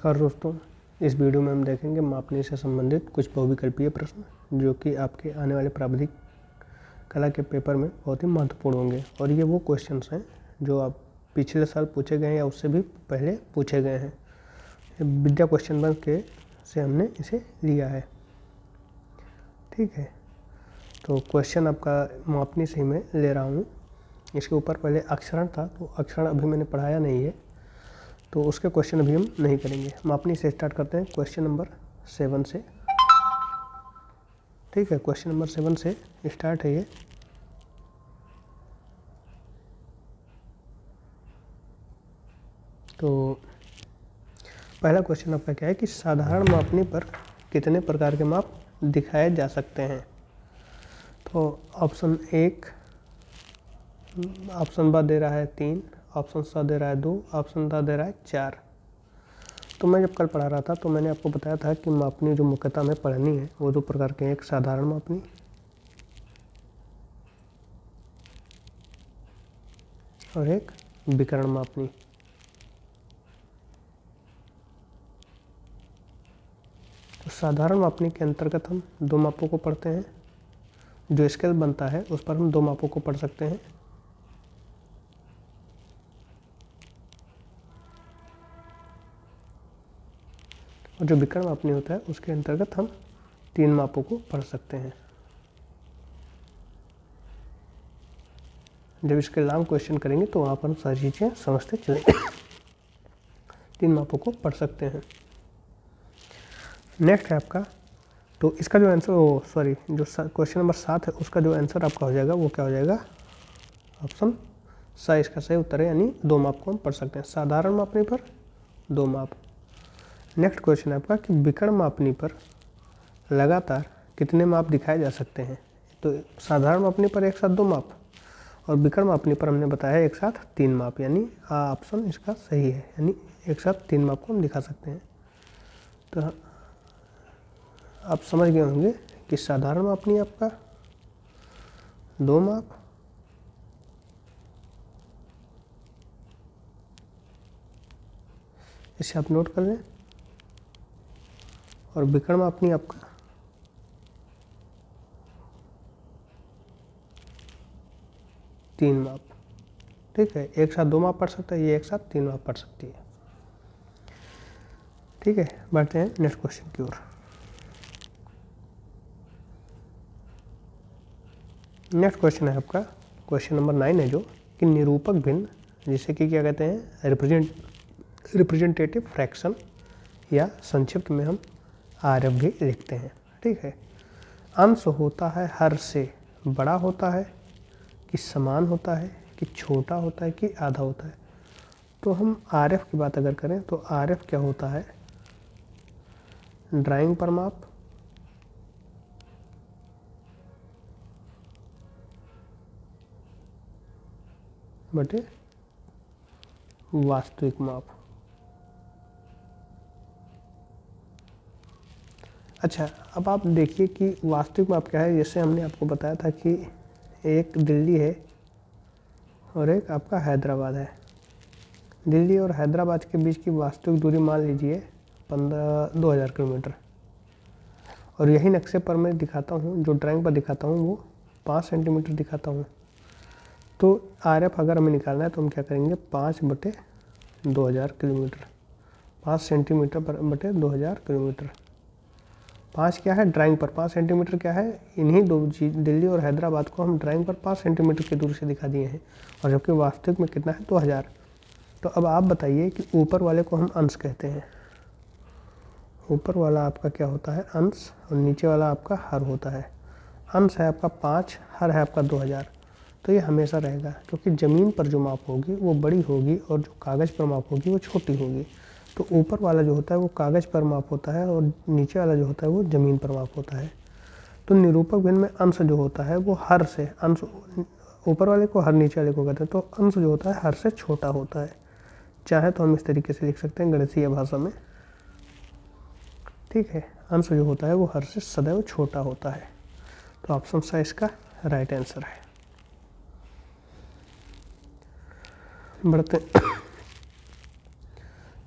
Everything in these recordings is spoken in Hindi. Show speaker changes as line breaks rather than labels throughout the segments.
नमस्कार दोस्तों, इस वीडियो में हम देखेंगे मापने से संबंधित कुछ बहुविकल्पीय प्रश्न जो कि आपके आने वाले प्राविधिक कला के पेपर में बहुत ही महत्वपूर्ण होंगे। और ये वो क्वेश्चंस हैं जो आप पिछले साल पूछे गए हैं या उससे भी पहले पूछे गए हैं। विद्या क्वेश्चन बैंक के से हमने इसे लिया है। ठीक है, तो क्वेश्चन आपका मापनी से ही मैं ले रहा हूँ। इसके ऊपर पहले अक्षरण था, तो अक्षरण अभी मैंने पढ़ाया नहीं है, तो उसके क्वेश्चन अभी हम नहीं करेंगे। मापनी से स्टार्ट करते हैं क्वेश्चन नंबर 7 से। ठीक है, क्वेश्चन नंबर 7 से स्टार्ट है ये। तो पहला क्वेश्चन आपका क्या है कि साधारण मापनी पर कितने प्रकार के माप दिखाए जा सकते हैं। तो ऑप्शन 1, ऑप्शन ब दे रहा है 3, ऑप्शन स दे रहा है 2, ऑप्शन द दे रहा है 4। तो मैं जब कल पढ़ा रहा था तो मैंने आपको बताया था कि मापनी जो मुख्यतः हमें पढ़नी है वो दो प्रकार के हैं, एक साधारण मापनी और एक विकर्ण मापनी। तो साधारण मापनी के अंतर्गत हम दो मापों को पढ़ते हैं। जो स्केल बनता है उस पर हम दो मापों को पढ़ सकते हैं। और जो विकर्ण मापनी होता है उसके अंतर्गत हम 3 मापों को पढ़ सकते हैं। जब इसके लॉन्ग क्वेश्चन करेंगे तो वहाँ पर हम सारी चीज़ें समझते चलेंगे। 3 मापों को पढ़ सकते हैं। नेक्स्ट है आपका, तो इसका जो आंसर जो क्वेश्चन नंबर 7 है उसका जो आंसर आपका हो जाएगा वो क्या हो जाएगा, ऑप्शन सा इसका सही उत्तर है, यानी 2 माप को हम पढ़ सकते हैं। साधारण मापनी पर 2 माप। नेक्स्ट क्वेश्चन है आपका कि विकर्ण मापनी पर लगातार कितने माप दिखाए जा सकते हैं। तो साधारण मापनी पर एक साथ 2 माप और विकर्ण मापनी पर हमने बताया एक साथ 3 माप, यानी ऑप्शन इसका सही है, यानी एक साथ 3 माप को हम दिखा सकते हैं। तो आप समझ गए होंगे कि साधारण मापनी आपका 2 माप इसे आप नोट कर लें, और विकर्ण मापनी आपका 3 माप। ठीक है, एक साथ 2 माप पढ़ सकता है, ये एक साथ 3 माप पढ़ सकती है। ठीक है, बढ़ते हैं नेक्स्ट क्वेश्चन की ओर। नेक्स्ट क्वेश्चन है आपका क्वेश्चन नंबर 9 है, जो कि निरूपक भिन्न, जिसे कि क्या कहते हैं, रिप्रेजेंटेटिव फ्रैक्शन, या संक्षिप्त में हम आरएफ भी लिखते हैं। ठीक है, अंश होता है हर से बड़ा होता है कि समान होता है कि छोटा होता है कि आधा होता है। तो हम आरएफ की बात अगर करें तो आरएफ क्या होता है, ड्राइंग पर माप बटे वास्तविक माप। अच्छा, अब आप देखिए कि वास्तविक माप क्या है। जैसे हमने आपको बताया था कि एक दिल्ली है और एक आपका हैदराबाद है। दिल्ली और हैदराबाद के बीच की वास्तविक दूरी मान लीजिए 2000 किलोमीटर, और यही नक्शे पर मैं दिखाता हूँ, जो ड्राइंग पर दिखाता हूँ वो 5 सेंटीमीटर दिखाता हूँ। तो आरएफ अगर हमें निकालना है तो हम क्या करेंगे, 5/2000 किलोमीटर, 5 सेंटीमीटर बटे 2000 किलोमीटर। 5 क्या है ड्राइंग पर, 5 सेंटीमीटर क्या है, इन्हीं दो चीज दिल्ली और हैदराबाद को हम ड्राइंग पर 5 सेंटीमीटर की दूरी से दिखा दिए हैं, और जबकि वास्तविक में कितना है, 2000। तो अब आप बताइए कि ऊपर वाले को हम अंश कहते हैं। ऊपर वाला आपका क्या होता है, अंश, और नीचे वाला आपका हर होता है। अंश है आपका 5, हर है आपका 2000। तो ये हमेशा रहेगा, क्योंकि ज़मीन पर जो माप होगी वो बड़ी होगी और जो कागज़ पर माप होगी वो छोटी होगी। तो ऊपर वाला जो होता है वो कागज़ पर माप होता है और नीचे वाला जो होता है वो ज़मीन पर माप होता है। तो निरूपक भिन्न में अंश जो होता है वो हर से, अंश ऊपर वाले को हर नीचे वाले को कहते हैं, तो अंश जो होता है हर से छोटा होता है। चाहे तो हम इस तरीके से लिख सकते हैं गणितीय भाषा में। ठीक है, अंश जो होता है वो हर से सदैव छोटा होता है। तो ऑप्शन सा इसका राइट आंसर है। बढ़ते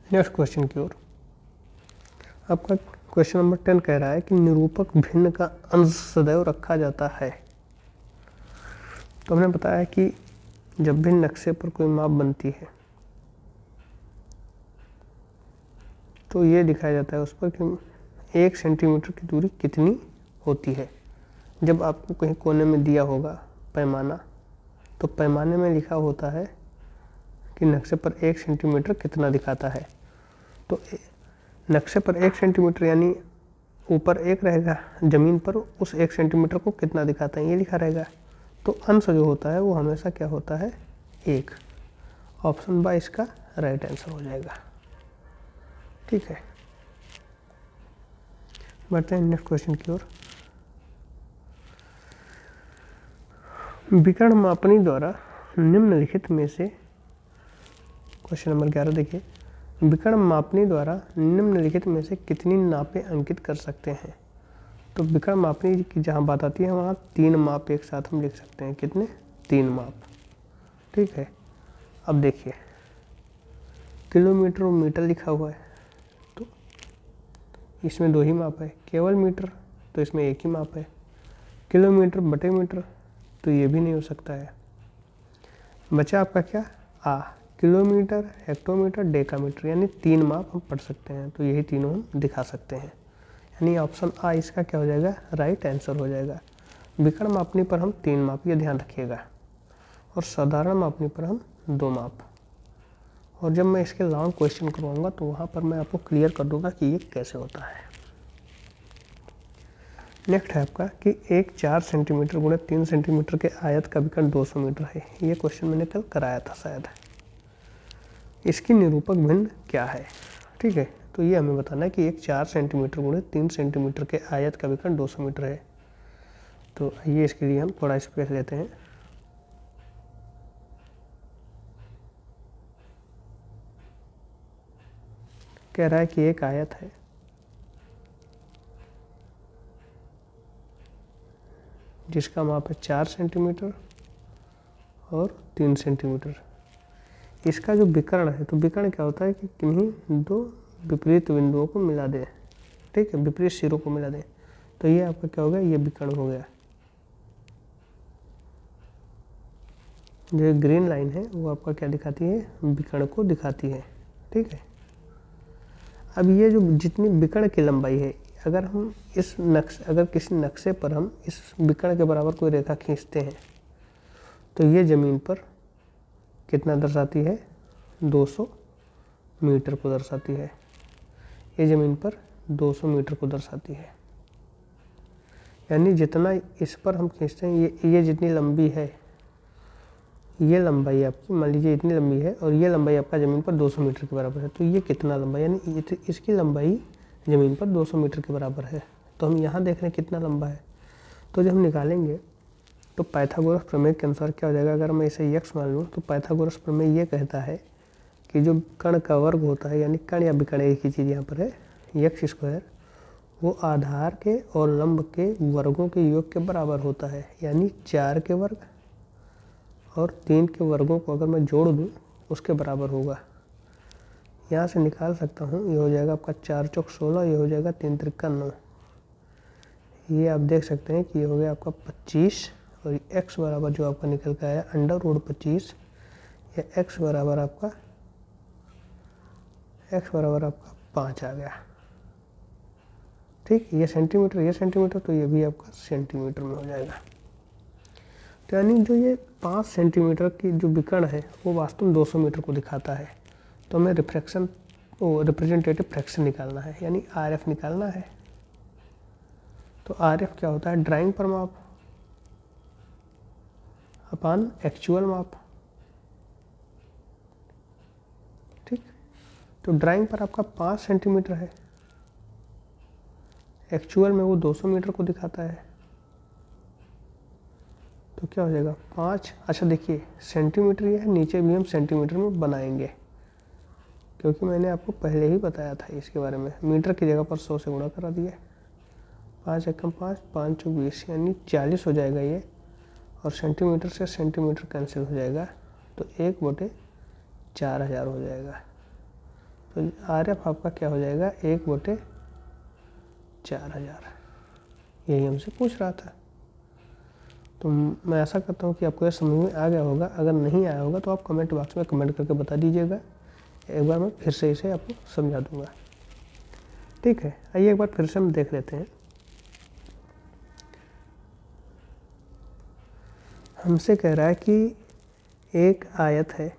नेक्स्ट क्वेश्चन की ओर। आपका क्वेश्चन नंबर 10 कह रहा है कि निरूपक भिन्न का अंश सदैव रखा जाता है। तो हमने बताया कि जब भी नक्शे पर कोई माप बनती है तो ये दिखाया जाता है उस पर कि 1 सेंटीमीटर की दूरी कितनी होती है। जब आपको कहीं कोने में दिया होगा पैमाना, तो पैमाने में लिखा होता है कि नक्शे पर 1 सेंटीमीटर कितना दिखाता है। तो नक्शे पर 1 सेंटीमीटर यानी ऊपर 1 रहेगा, ज़मीन पर उस 1 सेंटीमीटर को कितना दिखाता है ये लिखा रहेगा। तो अंश जो होता है वो हमेशा क्या होता है, 1। ऑप्शन बाई इसका राइट आंसर हो जाएगा। ठीक है, बढ़ते हैं नेक्स्ट क्वेश्चन की ओर। विकर्ण मापनी द्वारा निम्नलिखित में से, क्वेश्चन नंबर 11 देखिए, विकर्ण मापनी द्वारा निम्नलिखित में से कितनी नापें अंकित कर सकते हैं। तो विकर्ण मापनी की जहाँ बात आती है वहाँ 3 माप एक साथ हम लिख सकते हैं। कितने, 3 माप। ठीक है, अब देखिए किलोमीटर और मीटर लिखा हुआ है तो इसमें 2 ही माप है। केवल मीटर तो इसमें 1 ही माप है। किलोमीटर बटे मीटर तो ये भी नहीं हो सकता है। बचा आपका क्या, किलोमीटर, हेक्टोमीटर, डेकामीटर, यानी 3 माप हम पढ़ सकते हैं। तो यही तीनों हम दिखा सकते हैं, यानी ऑप्शन आ इसका क्या हो जाएगा, राइट आंसर हो जाएगा। विकर्ण मापनी पर हम 3 माप, ये ध्यान रखिएगा, और साधारण मापनी पर हम 2 माप। और जब मैं इसके लॉन्ग क्वेश्चन करवाऊंगा तो वहाँ पर मैं आपको क्लियर कर दूंगा कि ये कैसे होता है। नेक्स्ट है आपका कि एक 4 सेंटीमीटर गुणे 3 सेंटीमीटर के आयत का विकर्ण 200 मीटर है। ये क्वेश्चन मैंने कल कराया था शायद। इसकी निरूपक भिन्न क्या है। ठीक है, तो ये हमें बताना है कि एक 4 सेंटीमीटर गुणे 3 सेंटीमीटर के आयत का विकर्ण 200 मीटर है। तो आइए इसके लिए हम थोड़ा स्पेस लेते हैं। कह रहा है कि एक आयत है जिसका माप है 4 सेंटीमीटर और 3 सेंटीमीटर। इसका जो विकर्ण है, तो विकर्ण क्या होता है कि किन्हीं 2 विपरीत बिंदुओं को मिला दें। ठीक है, विपरीत सिरों को मिला दें। तो ये आपका क्या हो गया, ये विकर्ण हो गया। जो ग्रीन लाइन है वो आपका क्या दिखाती है, विकर्ण को दिखाती है। ठीक है, अब ये जो जितनी विकर्ण की लंबाई है, अगर हम अगर किसी नक्शे पर हम इस विकर्ण के बराबर कोई रेखा खींचते हैं तो ये ज़मीन पर कितना दर्शाती है, 200 मीटर को दर्शाती है। ये ज़मीन पर 200 मीटर को दर्शाती है। यानी जितना इस पर हम खींचते हैं, ये जितनी लंबी है, ये लंबाई आपकी मान लीजिए इतनी लंबी है, और ये लंबाई आपका ज़मीन पर 200 मीटर के बराबर है। तो ये कितना लंबा, यानी इसकी लंबाई ज़मीन पर 200 मीटर के बराबर है। तो हम यहाँ देख रहे हैं कितना लंबा है। तो जब हम निकालेंगे तो पाइथागोरस प्रमेय के अनुसार क्या हो जाएगा, अगर मैं इसे यक्स मान लूँ तो पाइथागोरस प्रमेय ये कहता है कि जो कण का वर्ग होता है, यानी कण या विकर्ण एक ही चीज़ यहाँ पर है, यक्स स्क्वायर, वो आधार के और लंब के वर्गों के योग के बराबर होता है। यानी 4 के वर्ग और 3 के वर्गों को अगर मैं जोड़ दूँ उसके बराबर होगा। यहाँ से निकाल सकता हूँ, ये हो जाएगा आपका 4 चौक 16, ये हो जाएगा 3 त्रिका 9। ये आप देख सकते हैं कि ये हो गया आपका 25, और x बराबर जो आपका निकल के आया √25, या x बराबर आपका 5 आ गया। ठीक, ये सेंटीमीटर, तो ये भी आपका सेंटीमीटर में हो जाएगा। तो यानी जो ये 5 सेंटीमीटर की जो विकर्ण है वो वास्तव में 200 मीटर को दिखाता है। तो हमें रिप्रेजेंटेटिव फ्रैक्शन निकालना है, यानी RF निकालना है। तो RF क्या होता है, ड्राइंग पर माप अपान एक्चुअल माप। ठीक, तो ड्राइंग पर आपका 5 सेंटीमीटर है, एक्चुअल में वो 200 मीटर को दिखाता है। तो क्या हो जाएगा 5, अच्छा देखिए सेंटीमीटर ये है, नीचे भी हम सेंटीमीटर में बनाएंगे क्योंकि मैंने आपको पहले ही बताया था इसके बारे में। मीटर की जगह पर 100 से गुणा करा दिए, 5 एकम 5, 5 चौक 20, यानी 40 हो जाएगा ये, और सेंटीमीटर से सेंटीमीटर कैंसिल हो जाएगा, तो 1/4000 हो जाएगा। तो RF आपका क्या हो जाएगा, 1/4000 4000, यही हमसे पूछ रहा था। तो मैं ऐसा करता हूँ कि आपको यह समझ में आ गया होगा। अगर नहीं आया होगा तो आप कमेंट बॉक्स में कमेंट करके बता दीजिएगा, एक बार मैं फिर से इसे आपको समझा दूँगा। ठीक है, आइए एक बार फिर से हम देख लेते हैं। हमसे कह रहा है कि एक आयत है,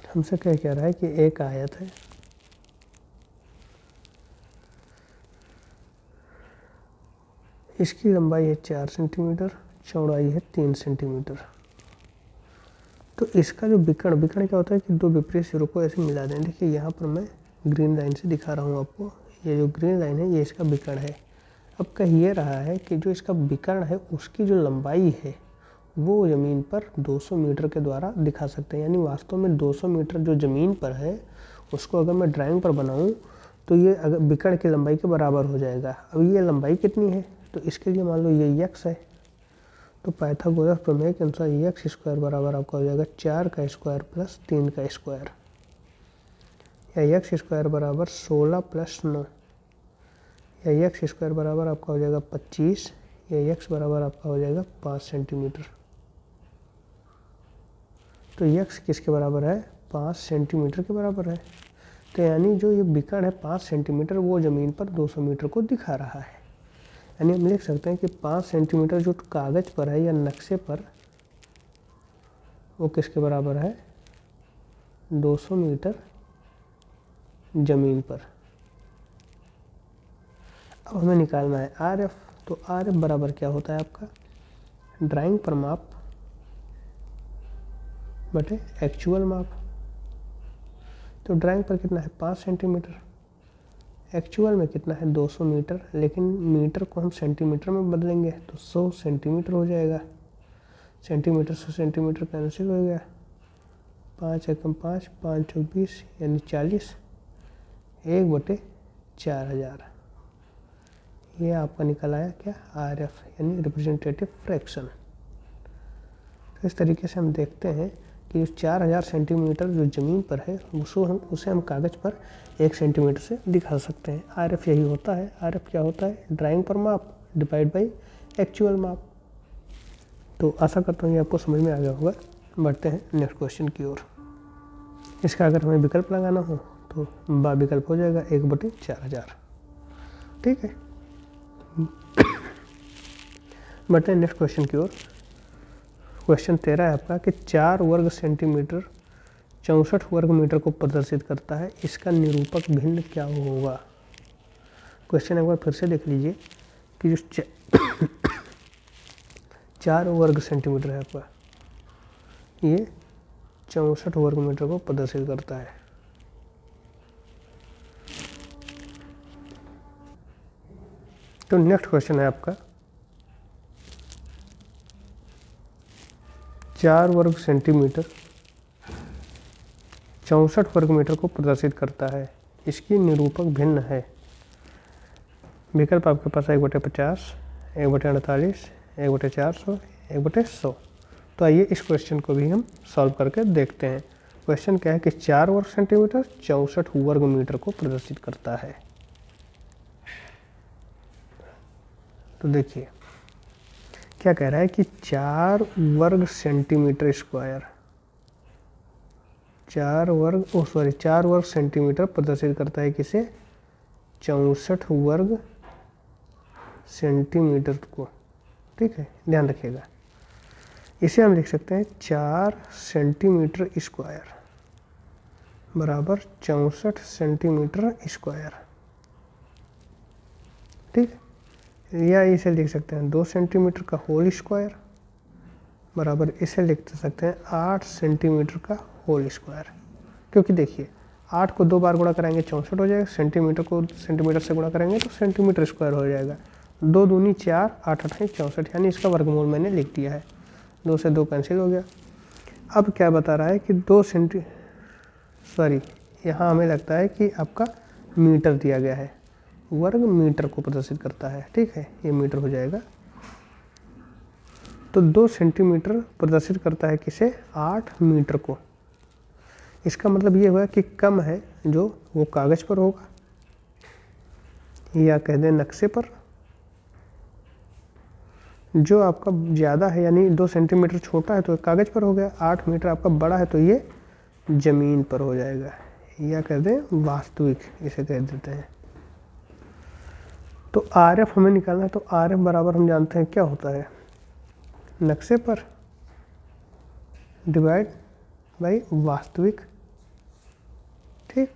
हमसे क्या कह रहा है कि एक आयत है, इसकी लंबाई है 4 सेंटीमीटर, चौड़ाई है 3 सेंटीमीटर। तो इसका जो विकर्ण क्या होता है कि दो विपरीत सिरों को ऐसे मिला दें। देखिए यहाँ पर मैं ग्रीन लाइन से दिखा रहा हूँ आपको, ये जो ग्रीन लाइन है ये इसका विकर्ण है। अब कह ये रहा है कि जो इसका विकर्ण है उसकी जो लंबाई है वो ज़मीन पर 200 मीटर के द्वारा दिखा सकते हैं। यानी वास्तव में 200 मीटर जो ज़मीन पर है उसको अगर मैं ड्राइंग पर बनाऊँ तो ये अगर विकर्ण की लंबाई के बराबर हो जाएगा। अब ये लंबाई कितनी है, तो इसके लिए मान लो ये x है, तो पाइथागोरस प्रमेय के अनुसार x स्क्वायर बराबर आपका हो जाएगा 4 का स्क्वायर प्लस 3 का स्क्वायर, या x स्क्वायर बराबर 16 प्लस 9, या x स्क्वायर बराबर आपका हो जाएगा 25, या x बराबर आपका हो जाएगा 5 सेंटीमीटर। तो x किसके बराबर है, 5 सेंटीमीटर के बराबर है। तो यानी जो ये विकर्ण है 5 सेंटीमीटर वो ज़मीन पर 200 मीटर को दिखा रहा है। यानी हम लिख सकते हैं कि 5 सेंटीमीटर जो कागज़ पर है या नक्शे पर वो किसके बराबर है, 200 मीटर ज़मीन पर। अब हमें निकालना है RF। तो RF बराबर क्या होता है आपका, ड्राइंग पर माप बटे एक्चुअल माप। तो ड्राइंग पर कितना है 5 सेंटीमीटर, एक्चुअल में कितना है 200 मीटर, लेकिन मीटर को हम सेंटीमीटर में बदलेंगे तो 100 सेंटीमीटर हो जाएगा। सेंटीमीटर से सेंटीमीटर कैंसिल हो गया, 5 एकम 5, 5 चौक 20 यानी 40, 1/4000। ये आपका निकल आया क्या, RF यानी रिप्रेजेंटेटिव फ्रैक्शन। तो इस तरीके से हम देखते हैं कि 4000 सेंटीमीटर जो ज़मीन पर है उसे हम कागज़ पर 1 सेंटीमीटर से दिखा सकते हैं। RF यही होता है। RF क्या होता है, ड्राइंग पर माप डिवाइड बाई एक्चुअल माप। तो आशा करता हूँ ये आपको समझ में आ गया होगा। बढ़ते हैं नेक्स्ट क्वेश्चन की ओर। इसका अगर हमें विकल्प लगाना हो तो विकल्प हो जाएगा 1/4000। ठीक है, बढ़ते हैं नेक्स्ट क्वेश्चन की ओर। क्वेश्चन 13 है आपका कि 4 वर्ग सेंटीमीटर 64 वर्ग मीटर को प्रदर्शित करता है, इसका निरूपक भिन्न क्या होगा। क्वेश्चन एक बार फिर से देख लीजिए कि जो 4 वर्ग सेंटीमीटर है आपका, ये 64 वर्ग मीटर को प्रदर्शित करता है। तो नेक्स्ट क्वेश्चन है आपका 4 वर्ग सेंटीमीटर 64 वर्ग मीटर को प्रदर्शित करता है, इसकी निरूपक भिन्न है। विकल्प आपके पास 1/50, 1/48, 1/400, 1/100। तो आइए इस क्वेश्चन को भी हम सॉल्व करके देखते हैं। क्वेश्चन क्या है कि 4 वर्ग सेंटीमीटर 64 वर्ग मीटर को प्रदर्शित करता है। तो देखिए क्या कह रहा है कि 4 वर्ग सेंटीमीटर स्क्वायर 4 वर्ग सेंटीमीटर प्रदर्शित करता है किसे, 64 वर्ग सेंटीमीटर को। ठीक है, ध्यान रखिएगा। इसे हम लिख सकते हैं 4 सेंटीमीटर स्क्वायर बराबर 64 सेंटीमीटर स्क्वायर। ठीक है, या इसे लिख सकते हैं 2 सेंटीमीटर का होल स्क्वायर बराबर इसे लिख सकते हैं 8 सेंटीमीटर का होल स्क्वायर। क्योंकि देखिए 8 को 2 बार गुणा कराएंगे 64 हो जाएगा, सेंटीमीटर को सेंटीमीटर से गुणा करेंगे तो सेंटीमीटर स्क्वायर हो जाएगा। 2 दूनी 4, 8 8 64, यानी इसका वर्गमूल मैंने लिख दिया है। 2 से 2 कैंसिल हो गया। अब क्या बता रहा है कि यहाँ हमें लगता है कि आपका मीटर दिया गया है, वर्ग मीटर को प्रदर्शित करता है। ठीक है, ये मीटर हो जाएगा। तो 2 सेंटीमीटर प्रदर्शित करता है किसे, 8 मीटर को। इसका मतलब ये हुआ कि कम है जो वो कागज़ पर होगा, या कह दें नक्शे पर। जो आपका ज़्यादा है यानी 2 सेंटीमीटर छोटा है तो कागज़ पर हो गया, 8 मीटर आपका बड़ा है तो ये ज़मीन पर हो जाएगा, या कह दें वास्तविक, इसे कह देते हैं। तो आर एफ हमें निकालना है, तो आर एफ बराबर हम जानते हैं क्या होता है, नक्शे पर डिवाइड बाई वास्तविक। ठीक,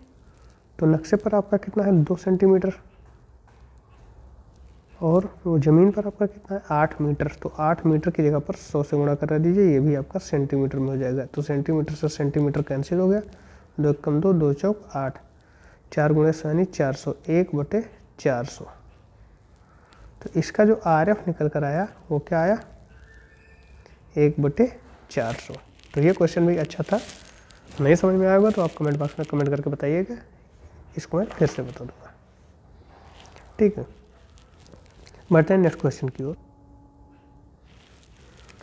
तो नक्शे पर आपका कितना है 2 सेंटीमीटर, और वो ज़मीन पर आपका कितना है 8 मीटर। तो 8 मीटर की जगह पर 100 से गुणा करा दीजिए, ये भी आपका सेंटीमीटर में हो जाएगा। तो सेंटीमीटर से सेंटीमीटर कैंसिल हो गया, 2 कम 2, 2 चौक 8, 4 गुणे 100 यानी 400, 1/400। तो इसका जो आर एफ निकल कर आया वो क्या आया, 1/400। तो ये क्वेश्चन भी अच्छा था। नहीं समझ में आया होगा तो आप कमेंट बॉक्स में कमेंट करके बताइएगा, इसको मैं फिर से बता दूंगा। ठीक है, बढ़ते हैं नेक्स्ट क्वेश्चन की ओर।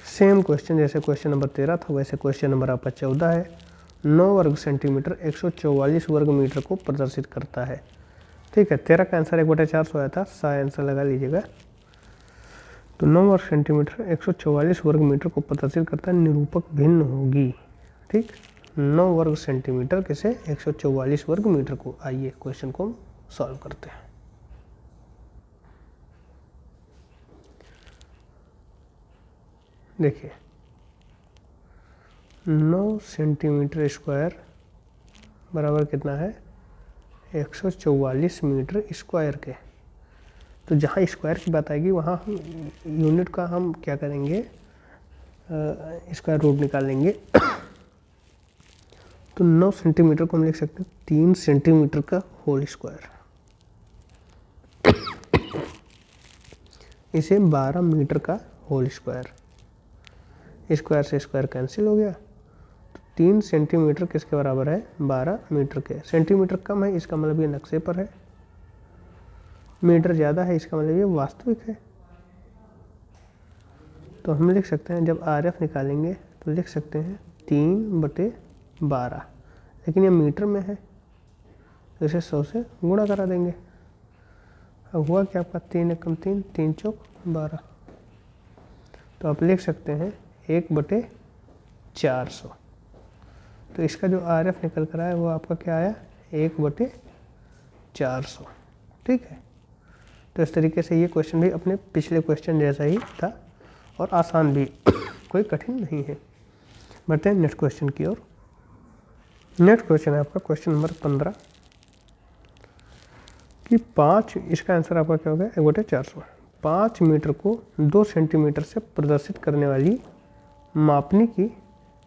सेम क्वेश्चन जैसे क्वेश्चन नंबर 13 था वैसे क्वेश्चन नंबर आपका 14 है। 9 वर्ग सेंटीमीटर 144 वर्ग मीटर को प्रदर्शित करता है। ठीक है, 13 का आंसर 1/400 आया था, सा आंसर लगा लीजिएगा। तो 9 वर्ग सेंटीमीटर 144 वर्ग मीटर को प्रदर्शित करता है, निरूपक भिन्न होगी। ठीक, 9 वर्ग सेंटीमीटर किसे 144 वर्ग मीटर को। आइए क्वेश्चन को हम सॉल्व करते हैं। देखिए 9 सेंटीमीटर स्क्वायर बराबर कितना है 144 मीटर स्क्वायर के। तो जहाँ स्क्वायर की बात आएगी वहाँ हम यूनिट का हम क्या करेंगे, स्क्वायर रूट निकालेंगे। तो 9 सेंटीमीटर को हम लिख सकते हैं 3 सेंटीमीटर का होल स्क्वायर। इसे 12 मीटर का होल स्क्वायर, स्क्वायर से स्क्वायर कैंसिल हो गया। तो 3 सेंटीमीटर किसके बराबर है 12 मीटर के। सेंटीमीटर कम है इसका मतलब ये नक्शे पर है, मीटर ज़्यादा है इसका मतलब ये वास्तविक है। तो हम लिख सकते हैं जब आर एफ निकालेंगे तो लिख सकते हैं 3/12, लेकिन ये मीटर में है तो इसे 100 से गुणा करा देंगे। अब हुआ कि आपका 3 एकम 3, 3 चौक 12। तो आप लिख सकते हैं 1/400। तो इसका जो आर एफ निकल कर आया वो आपका क्या आया 1/400। ठीक है, तो इस तरीके से ये क्वेश्चन भी अपने पिछले क्वेश्चन जैसा ही था और आसान भी, कोई कठिन नहीं है। बढ़ते हैं नेक्स्ट क्वेश्चन की ओर। नेक्स्ट क्वेश्चन है आपका क्वेश्चन नंबर 15 कि 5, इसका आंसर आपका क्या होगा 1/400। 5 मीटर को 2 सेंटीमीटर से प्रदर्शित करने वाली मापनी की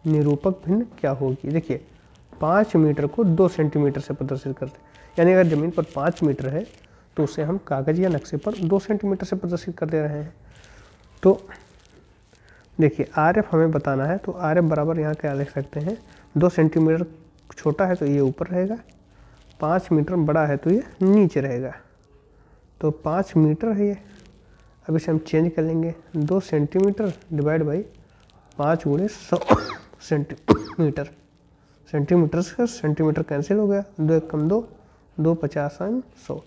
निरूपक भिन्न क्या होगी। देखिए 5 मीटर को 2 सेंटीमीटर से प्रदर्शित करते हैं, यानी अगर ज़मीन पर 5 मीटर है तो उसे हम कागज़ या नक्शे पर 2 सेंटीमीटर से प्रदर्शित कर दे रहे हैं। तो देखिए आर एफ हमें बताना है, तो आर एफ बराबर यहाँ क्या लिख सकते हैं 2 सेंटीमीटर छोटा है तो ये ऊपर रहेगा, 5 मीटर बड़ा है तो ये नीचे रहेगा। तो 5 मीटर है ये, अब इसे हम चेंज कर लेंगे 2 सेंटीमीटर डिवाइड बाई 5 गुणे 100 सेंटीमीटर। सेंटीमीटर से सेंटीमीटर कैंसिल हो गया, 2 एकम 2, 2 50 100,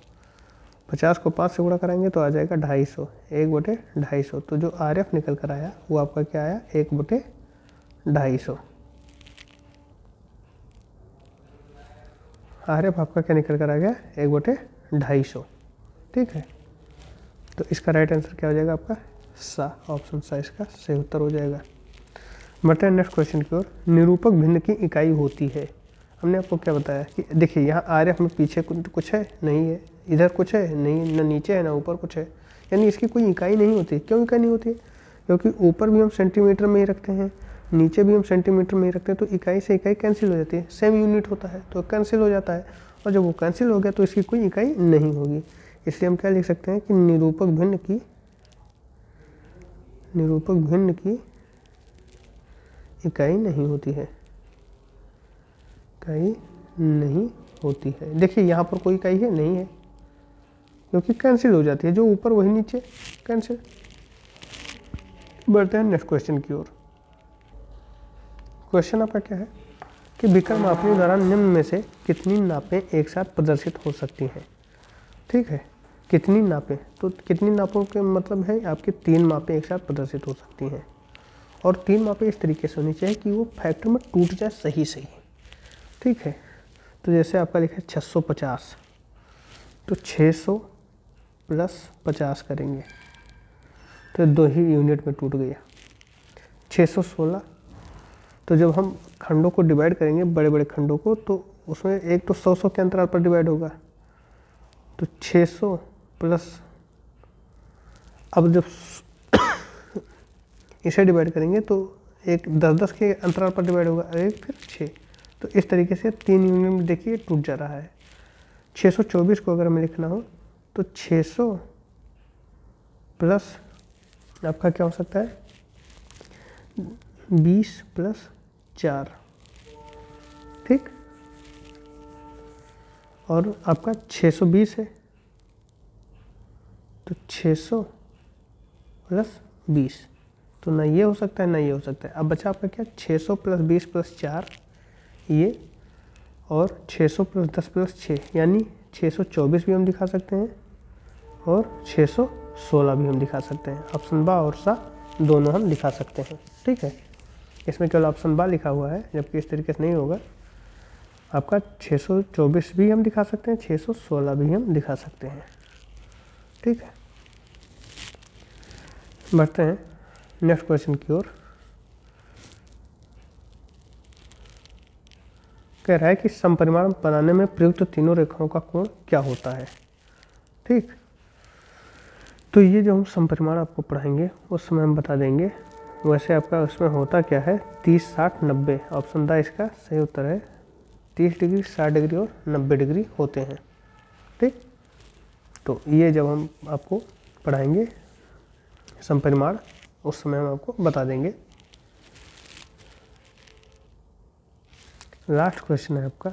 50 को 5 से गुणा कराएंगे तो आ जाएगा 250, 1/250। तो जो आर एफ निकल कर आया वो आपका क्या आया 1/250। आर एफ आपका क्या निकल कर आ गया 1/250। ठीक है, तो इसका राइट आंसर क्या हो जाएगा आपका सा, ऑप्शन सा इसका सही उत्तर हो जाएगा। बढ़ते हैं नेक्स्ट क्वेश्चन की ओर। निरूपक भिन्न की इकाई होती है। हमने आपको क्या बताया कि देखिए यहाँ आर एफ में पीछे कुछ है नहीं है, इधर कुछ है नहीं, ना नीचे है ना ऊपर कुछ है, यानी इसकी कोई इकाई नहीं होती। क्यों इकाई नहीं होती? क्योंकि ऊपर भी हम सेंटीमीटर में ही रखते हैं, नीचे भी हम सेंटीमीटर में ही रखते हैं, तो इकाई से इकाई कैंसिल हो जाती है, सेम यूनिट होता है तो कैंसिल हो जाता है। और जब वो कैंसिल हो गया तो इसकी कोई इकाई नहीं होगी, इसलिए हम क्या लिख सकते हैं कि निरूपक भिन्न की इकाई नहीं होती है, इकाई नहीं होती है। देखिए यहाँ पर कोई इकाई है नहीं है क्योंकि कैंसिल हो जाती है, जो ऊपर वही नीचे कैंसिल। बढ़ते हैं नेक्स्ट क्वेश्चन की ओर। क्वेश्चन आपका क्या है कि विकर्ण मापनी द्वारा निम्न में से कितनी नापें एक साथ प्रदर्शित हो सकती हैं। ठीक है, कितनी नापें, तो कितनी नापों के मतलब है आपकी 3 मापें एक साथ प्रदर्शित हो सकती हैं, और 3 मापें इस तरीके से होनी चाहिए कि वो फैक्टर में टूट जाए सही सही। ठीक है, तो जैसे आपका लिखा है 650, तो 600 प्लस 50 करेंगे तो 2 ही यूनिट में टूट गया। 616, तो जब हम खंडों को डिवाइड करेंगे बड़े बड़े खंडों को, तो उसमें एक तो 100 के अंतराल पर डिवाइड होगा, तो 600 प्लस, अब जब इसे डिवाइड करेंगे तो एक 10-10 के अंतराल पर डिवाइड होगा, एक फिर 6, तो इस तरीके से 3 यूनिट में देखिए टूट जा रहा है। 624 को अगर हमें लिखना हो तो 600 प्लस आपका क्या हो सकता है 20 प्लस 4, ठीक, और आपका 620 है, तो 600 प्लस 20, तो ना ये हो सकता है ना ये हो सकता है। अब बचा आपका क्या 600 प्लस 20 प्लस 4 ये, और 600 प्लस 10 प्लस 6 यानी 624 भी हम दिखा सकते हैं और 616 भी हम दिखा सकते हैं। ऑप्शन बा और सा दोनों हम दिखा सकते हैं। ठीक है, इसमें केवल ऑप्शन बा लिखा हुआ है, जबकि इस तरीके से नहीं होगा। आपका 624 भी हम दिखा सकते हैं, 616 भी हम दिखा सकते हैं। ठीक है, बढ़ते हैं नेक्स्ट क्वेश्चन की ओर। कह रहा है कि समपरिमाण बनाने में प्रयुक्त तीनों रेखाओं का कोण क्या होता है। ठीक, तो ये जो हम समपरिमाण आपको पढ़ाएंगे उस समय हम बता देंगे। वैसे आपका उसमें होता क्या है 30, 60, 90, ऑप्शन दा इसका सही उत्तर है। 30 डिग्री, 60 डिग्री और 90 डिग्री होते हैं। ठीक, तो ये जब हम आपको पढ़ाएंगे समपरिमाण उस समय हम आपको बता देंगे। लास्ट क्वेश्चन है आपका,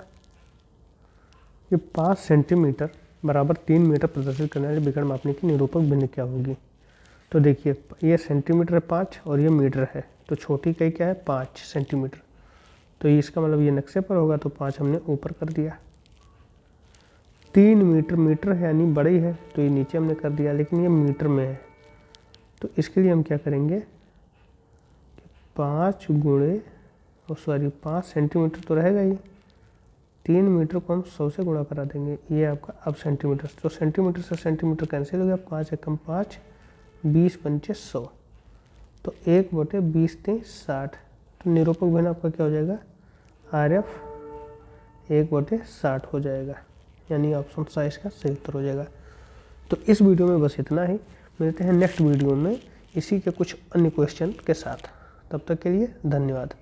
ये 5 सेंटीमीटर बराबर 3 मीटर प्रदर्शित करने वाले विकर्ण मापने की निरूपक भिन्न क्या होगी। तो देखिए ये सेंटीमीटर है 5 और ये मीटर है, तो छोटी इकाई क्या है 5 सेंटीमीटर, तो इसका मतलब ये नक्शे पर होगा, तो 5 हमने ऊपर कर दिया। 3 मीटर, मीटर है यानी बड़ी है, तो ये नीचे हमने कर दिया, लेकिन ये मीटर में है, तो इसके लिए हम क्या करेंगे 5 गुणे, 5 सेंटीमीटर तो रहेगा ये, 3 मीटर को हम 100 से गुणा करा देंगे, ये आपका अब सेंटीमीटर, तो सेंटीमीटर से सेंटीमीटर कैंसिल हो गया, 5 एकम 5, 20 पंचे 100, तो 1/20 3 60, तो निरूपक भिन्न आपका क्या हो जाएगा RF 1/60 हो जाएगा, यानी ऑप्शन सा इसका सही उत्तर हो जाएगा। तो इस वीडियो में बस इतना ही, मिलते हैं नेक्स्ट वीडियो में इसी के कुछ अन्य क्वेश्चन के साथ। तब तक के लिए धन्यवाद।